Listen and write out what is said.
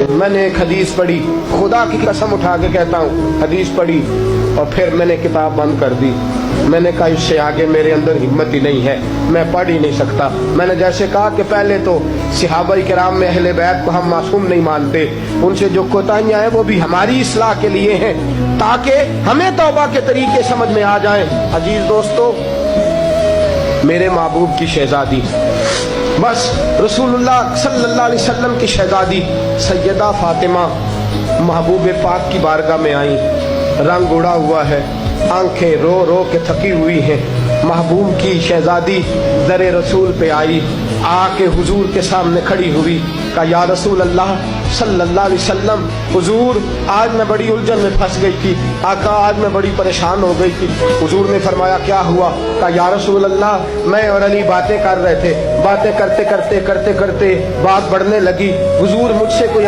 میں نے ایک حدیث پڑھی، خدا کی قسم اٹھا کے کہتا ہوں، حدیث پڑھی اور پھر میں نے کتاب بند کر دی۔ میں نے کہا اس سے آگے میرے اندر ہمت ہی نہیں ہے، میں پڑھ ہی نہیں سکتا۔ میں نے جیسے کہا کہ پہلے تو صحابہ کرام میں اہل بیت کو ہم معصوم نہیں مانتے، ان سے جو کوتاہیاں ہیں وہ بھی ہماری اصلاح کے لیے ہیں تاکہ ہمیں توبہ کے طریقے سمجھ میں آ جائیں۔ عزیز دوستو، میرے محبوب کی شہزادی، بس رسول اللہ صلی اللہ علیہ وسلم کی شہزادی سیدہ فاطمہ محبوب پاک کی بارگاہ میں آئیں، رنگ اڑا ہوا ہے، آنکھیں رو رو کے تھکی ہوئی ہیں۔ محبوب کی شہزادی در رسول پہ آئی، آ کے حضور کے سامنے کھڑی ہوئی، کہا یا رسول اللہ صلی اللہ علیہ وسلم، حضور آج میں بڑی الجھن میں پھنس گئی تھی، آقا آج میں بڑی پریشان ہو گئی تھی۔ حضور نے فرمایا کیا ہوا؟ کہا یا رسول اللہ میں اور علی باتیں کر رہے تھے، باتیں کرتے کرتے بات بڑھنے لگی، حضور مجھ سے کوئی